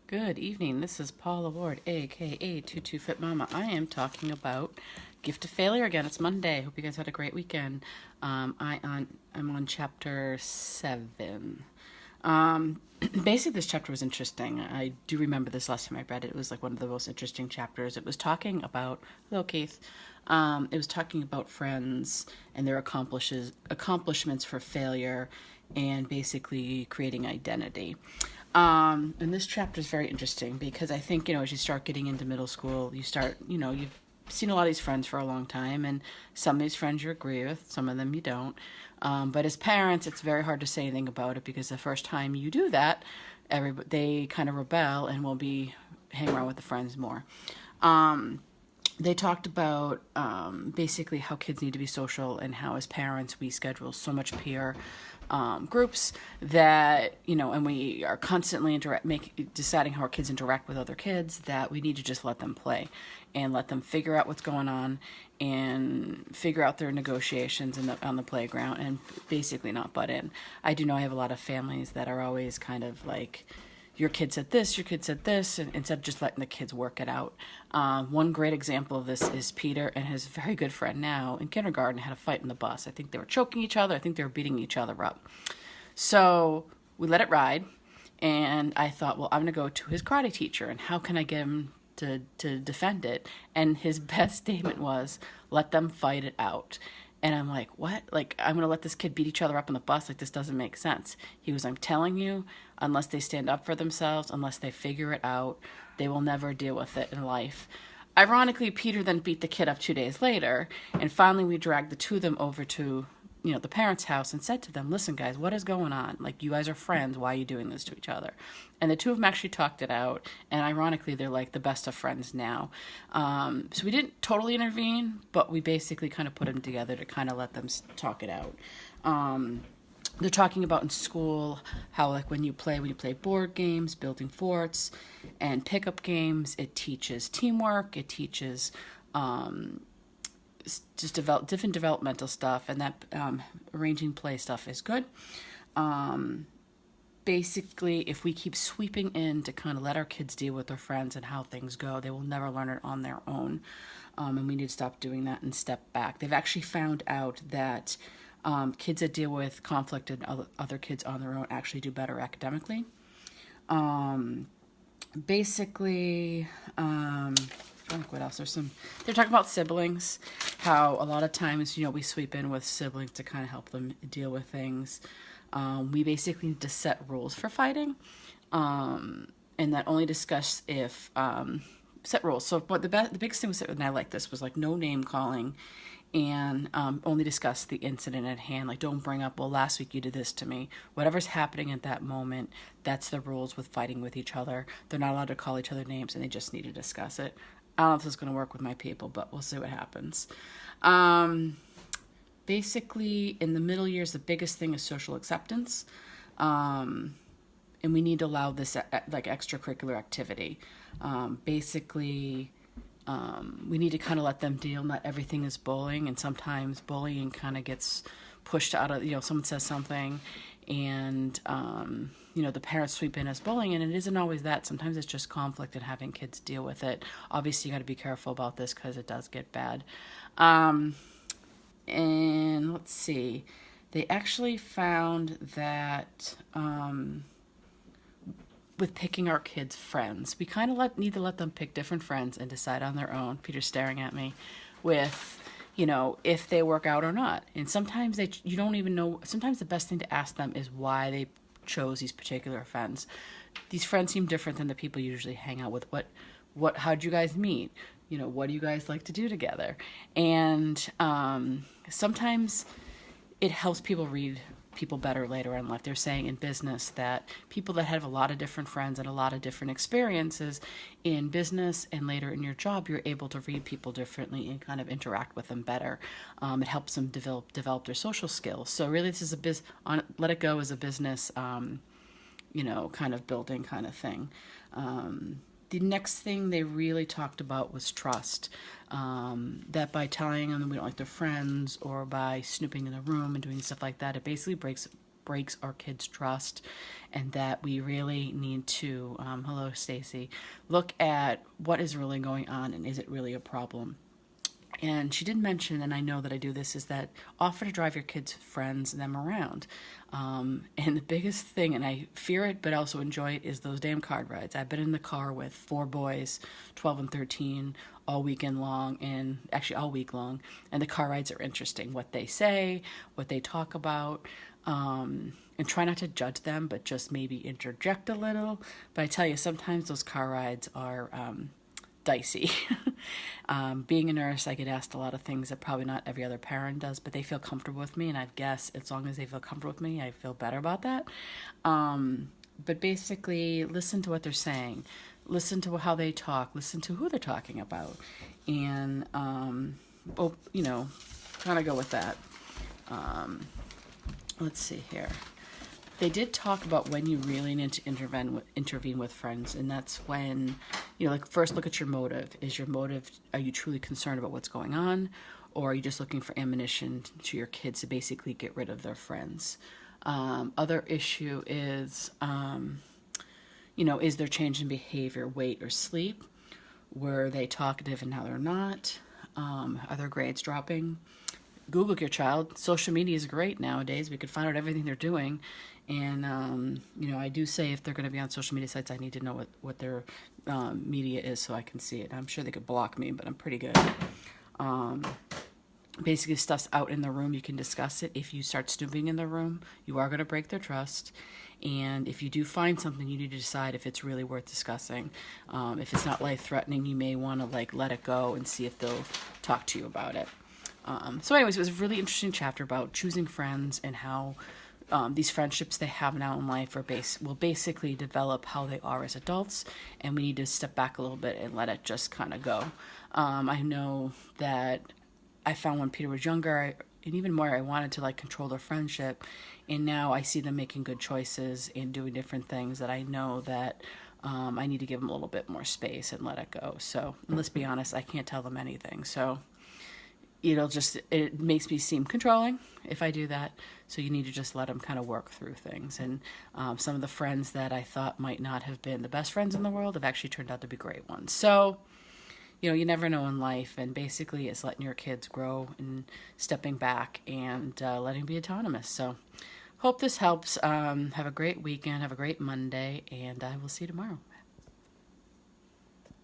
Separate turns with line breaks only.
Good evening. This is Paula Ward, aka Tutu Fit Mama. I am talking about Gift of Failure again. It's Monday. Hope you guys had a great weekend. I'm on chapter 7. Basically, this chapter was interesting. I do remember this last time I read it. It was like one of the most interesting chapters. It was talking about, hello Keith. It was talking about friends and their accomplishments for failure, and basically creating identity. And this chapter is very interesting because I think, as you start getting into middle school, you've seen a lot of these friends for a long time, and some of these friends you agree with, some of them you don't. But as parents, it's very hard to say anything about it because the first time you do that, they kind of rebel and will be hang around with the friends more. They talked about basically how kids need to be social and how as parents we schedule so much peer groups that, and we are constantly deciding how our kids interact with other kids, that we need to just let them play and let them figure out what's going on and figure out their negotiations on the playground and basically not butt in. I do know I have a lot of families that are always kind of like, your kid said this, and instead of just letting the kids work it out. One great example of this is Peter and his very good friend now in kindergarten had a fight in the bus. I think they were choking each other. I think they were beating each other up. So we let it ride, and I thought, well, I'm going to go to his karate teacher, and how can I get him to defend it? And his best statement was, let them fight it out. And I'm like, what? Like, I'm going to let this kid beat each other up on the bus? Like, this doesn't make sense. He was, I'm telling you, unless they stand up for themselves, unless they figure it out, they will never deal with it in life. Ironically, Peter then beat the kid up 2 days later, and finally we dragged the two of them over to the parents' house and said to them, listen, guys, what is going on? Like, you guys are friends. Why are you doing this to each other? And the two of them actually talked it out. And ironically, they're like the best of friends now. So we didn't totally intervene, but we basically kind of put them together to kind of let them talk it out. They're talking about in school how, like, when you play board games, building forts, and pickup games, it teaches teamwork. It teaches just different developmental stuff, and that arranging play stuff is good. Basically, if we keep sweeping in to kind of let our kids deal with their friends and how things go, they will never learn it on their own, and we need to stop doing that and step back. They've actually found out that kids that deal with conflict and other kids on their own actually do better academically. Basically, what else? They're talking about siblings, how a lot of times, we sweep in with siblings to kind of help them deal with things. We basically need to set rules for fighting, and that only discuss if, set rules. So what the biggest thing was, and I like this, was like no name calling, and only discuss the incident at hand. Like, don't bring up, well, last week you did this to me. Whatever's happening at that moment, that's the rules with fighting with each other. They're not allowed to call each other names, and they just need to discuss it. I don't know if this is going to work with my people, but we'll see what happens. Basically, in the middle years, the biggest thing is social acceptance. And we need to allow this like extracurricular activity. We need to kind of let them deal. Not everything is bullying, and sometimes bullying kind of gets pushed out of, someone says something and, the parents sweep in as bullying, and it isn't always that. Sometimes it's just conflict and having kids deal with it. Obviously, you got to be careful about this because it does get bad. And let's see. They actually found that with picking our kids' friends, we kind of need to let them pick different friends and decide on their own. Peter's staring at me with, if they work out or not. And sometimes you don't even know. Sometimes the best thing to ask them is why they chose these particular friends. These friends seem different than the people you usually hang out with. How'd you guys meet? What do you guys like to do together? And sometimes it helps people read people better later in life. They're saying in business that people that have a lot of different friends and a lot of different experiences in business and later in your job, you're able to read people differently and kind of interact with them better. It helps them develop their social skills. So really, this is Let It Go as a business, kind of building kind of thing. The next thing they really talked about was trust. That by telling them we don't like their friends or by snooping in the room and doing stuff like that, it basically breaks breaks our kids' trust, and that we really need to, hello Stacy, look at what is really going on and is it really a problem. And she did mention, and I know that I do this, is that offer to drive your kids' friends them around. And the biggest thing, and I fear it but also enjoy it, is those damn card rides. I've been in the car with 4 boys, 12 and 13, all weekend long, and actually all week long. And the car rides are interesting. What they say, what they talk about, and try not to judge them, but just maybe interject a little. But I tell you, sometimes those car rides are dicey. Being a nurse, I get asked a lot of things that probably not every other parent does, but they feel comfortable with me, and I guess as long as they feel comfortable with me, I feel better about that. But basically, listen to what they're saying, listen to how they talk, listen to who they're talking about, and kind of go with that. Let's see here. They did talk about when you really need to intervene with friends, and that's when, like, first look at your motive. Is your motive, are you truly concerned about what's going on, or are you just looking for ammunition to your kids to basically get rid of their friends? Other issue is, is there change in behavior, weight, or sleep? Were they talkative and now they're not? Are their grades dropping? Google your child. Social media is great nowadays. We can find out everything they're doing. And, I do say if they're going to be on social media sites, I need to know what their media is so I can see it. I'm sure they could block me, but I'm pretty good. Basically, stuff's out in the room. You can discuss it. If you start snooping in the room, you are going to break their trust. And if you do find something, you need to decide if it's really worth discussing. If it's not life-threatening, you may want to let it go and see if they'll talk to you about it. So anyways, it was a really interesting chapter about choosing friends and how these friendships they have now in life will basically develop how they are as adults, and we need to step back a little bit and let it just kind of go. I know that I found when Peter was younger, and even more, I wanted to control their friendship, and now I see them making good choices and doing different things that I know that I need to give them a little bit more space and let it go. So, and let's be honest, I can't tell them anything. So it makes me seem controlling if I do that. So you need to just let them kind of work through things. And some of the friends that I thought might not have been the best friends in the world have actually turned out to be great ones. So, you never know in life. And basically it's letting your kids grow and stepping back and letting them be autonomous. So hope this helps. Have a great weekend. Have a great Monday. And I will see you tomorrow.